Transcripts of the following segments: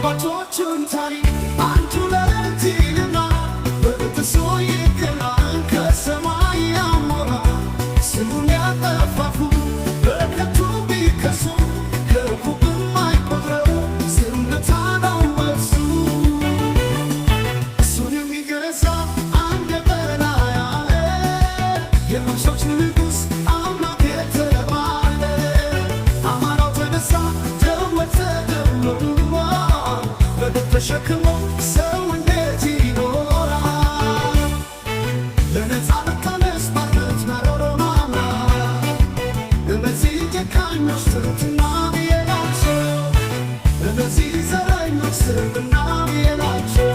የአባቶቹን ታሪክ አንዱ ለእንቲልና በጥሶ ይገናል ከሰማይ ያሞራ ስሙን ያጠፋፉ በከቱ ቢከሱ ክፉ በማይቆጥረው ዝምታ ነው መልሱ። እሱን የሚገዛ አንድ በላይ አለ የመሾች ንጉሥ አምላክ የተባለ አማራው ተነሳ ደወል ተደምሯል በደም ተሸክሞ ሰው እንዴት ይኖራል? ለነፃነት ተነስ ባርነት ናሮሮማማ እነዚህ ጨካኞች ትርትና ብዬላቸው እነዚህ ዘረኞች ስርብና ብዬላቸው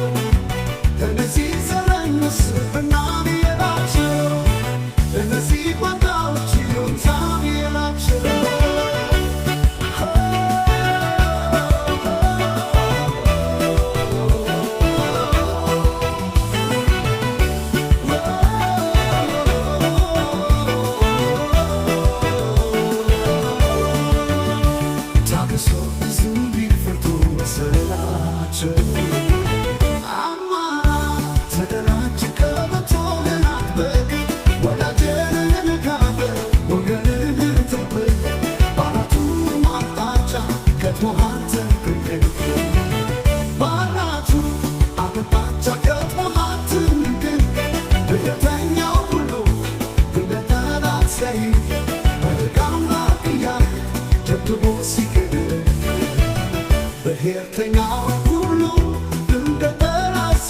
እነዚህ ዘረኞች ስርብና ብዬላቸው እነዚህ ባንዳዎች ይሉኝታ ብዬላቸው ብሔርተኛው ሁሉ እንደ ጠላት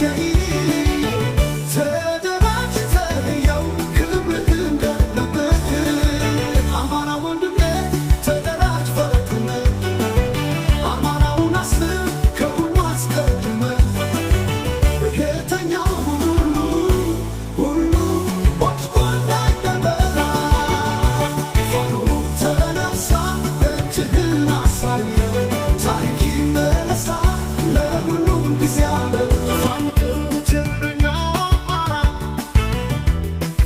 ተደራጅተው ክብርህ እንደለበት አማራ ወንድሜ ተደራጅ ፈጥነ አማራውን አስብ ከሁሉ አስቀድመ ብሔርተኛው ሁሉ ወጥቶ እንዳይደበራ ፋኖ ተነሳ እጅህን አሳየው ታሪክ ይመለሳ ለሁሉም ጊዜ አለ።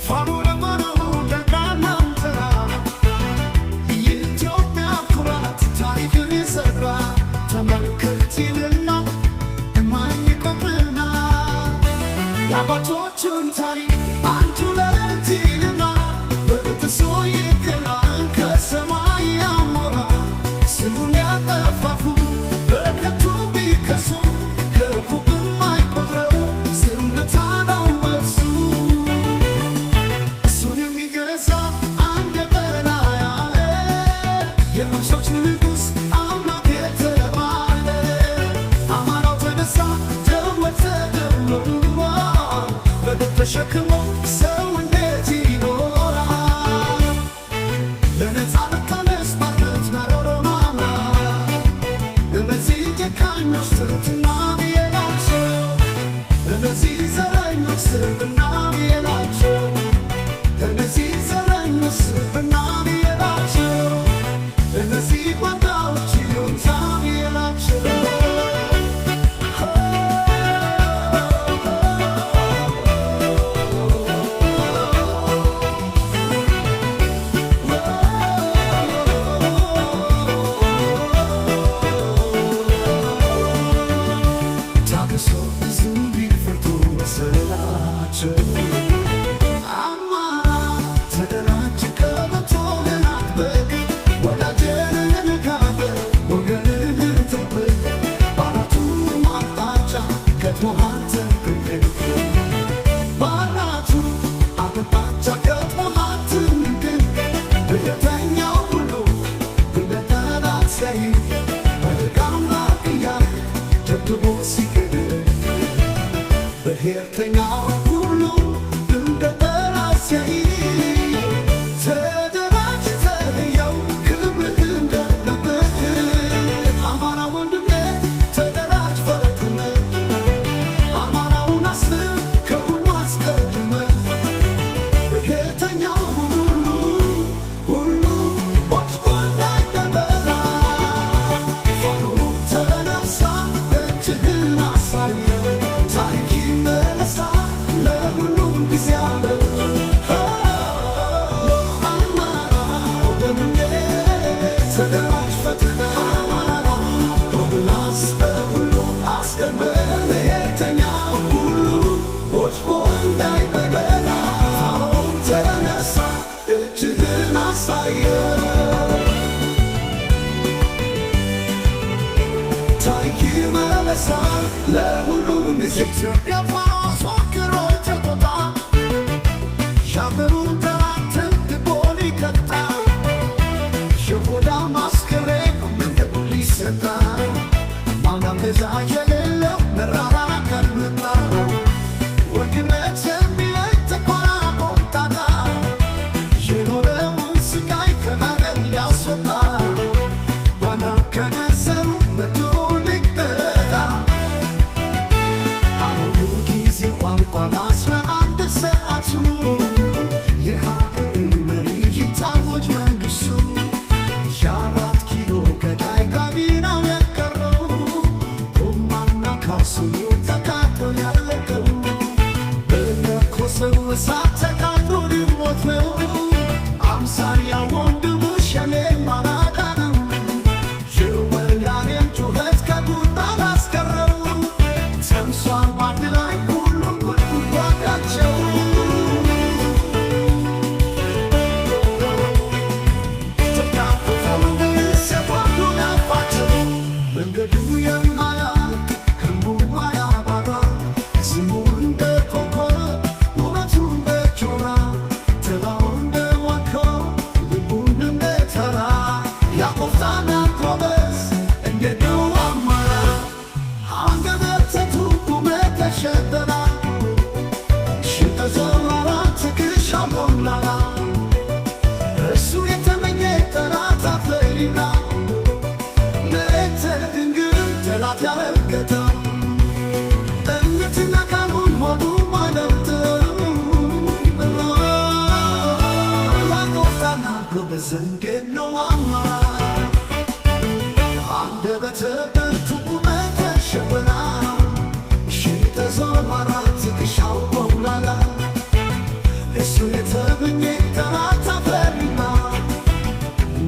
ፋኖ ለመነው ለናናንተራ የኢትዮጵያ ኩራት ታሪክን የሠራ ተመልከት ይልና የማይቆምና የአባቶቹን ታሪክ አንዱ ለእንቲልና በጥሶ ይገናል ከሰማይ ያሞራ ስሙን ያጠፋፉ በከቱ ቢከሱ ክፉ በማይቆጥረው ዝምታ ነው መልሱ። እሱን የሚገዛ አንድ በላይ አለ የመሾች ንጉሥ አምላክ የተባለ አማራው ተነሳ ደወል ተደምሯል በደም ተሸክሞ ሰው እንዴት ይኖራል? ለነፃነት ተነስ ባርነት ናሮሮማማ እነዚህ ጨካኞች ትርትና ብዬላቸው እነዚህ ዘረኞች ስርብና ብዬላቸው እነዚህ ዘረኞች ስርብና ብዬላቸው እነዚህ ባንዳዎች ይሉኝታ ብዬላቸው ብሔርተኛው ሁሉ እንደ ጠላት ተደራጅተው ክብርህ እንደለበት አማራ ወንድሜ ተደራጅ ፈጥነ አማራውን አስብ ከሁሉ አስቀድመ ብሔርተኛው ሁሉ ወጥቶ እንዳይደበራ ፋኖ ተነሳ እጅህን አሳየው ታሪክ ይመለሳ ታሪክ ይመለሳል ለሁሉም ጊዜ ኢትዮጵያ ፋኖስ ፎክሮ ተቆጣ ሻምበሉ ጠላትን ልቦን ይቀጣ ሽሆዳ ማስከሬ መንገዱ ሊሰጣ ማናም ገዛ የሌለው መራራ ቀንምጣ ወግነት የሚለይ ተቆራቆጣታ የኖረውን ስቃይ ከመረብ ሊያስወጣ ዋና ከነሰሩ መቶ ሊቀጣ አሁኑ ጊዜ ቋንቋ ለአስራ አንድ ሰዓቱ የሀገር መሪ ይታወጅ መንግሥቱ የአራት ኪሎ ገዳይ ካቢናው የቀረው ኦማና ካርሱኑ ተቃጥሎ ያለቀው በለኮሰው እሳት ተቃጥሎ ሊሞት ነው አምሳያ ወንድሙ ሸኔ ማናዳነው የወያኔን ጩኸት ከቁጣ ላስቀረው ተምሷል ባንድ ላይ ሁሉም ጉድጓዳቸው መንገዱ የማያልቅ ህልሙ ማያባራ ስሙ እንደ ኮከብ ውበቱ እንደ ጮራ ጥላው እንደ ዋርካው ልቡ እንደ ተራ ያቆፍጣና ጎበዝ እንደ ደው አማራ አንገበተቱ ቁመት ተሸበራ ሽንጠዘራራ ትከሻው ሞላላ እሱ የተመኘ ጠላት አፈሪና ጠላት ያረገጠው እምነትና ቃሉን ሆዱ ማለብጠው ላቆፍጣና ጎበዝ እንዴት ነው አማራ አንደበተ ብርቱ ቁመተ ሸበላ ሺህ ተዘማራ ትከሻው ሞላላ እሱ የተመኘ ጠላት አፈሪና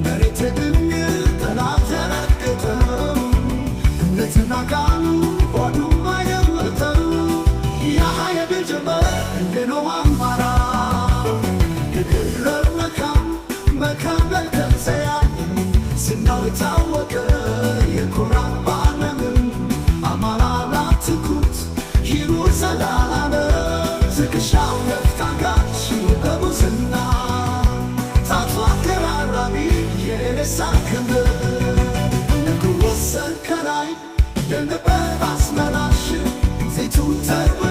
መሬት ድንግ ጠላት ያረገጠው ለተናቃሉ ሆዱ ማየወተው የሀየድ ጀመር እንደነው አማራ የድረር መካም ለተንሰያ ዝናው የታወቀ የኮራ ባለምን አማራ ላትኩት ይኑር ዘላለም ትከሻው የፍታጋች በሙስና ታቱ አቀራራቢ የሬሳ ክምር ከላይ የነበር አስመላሽ ዜቱ ተርቦ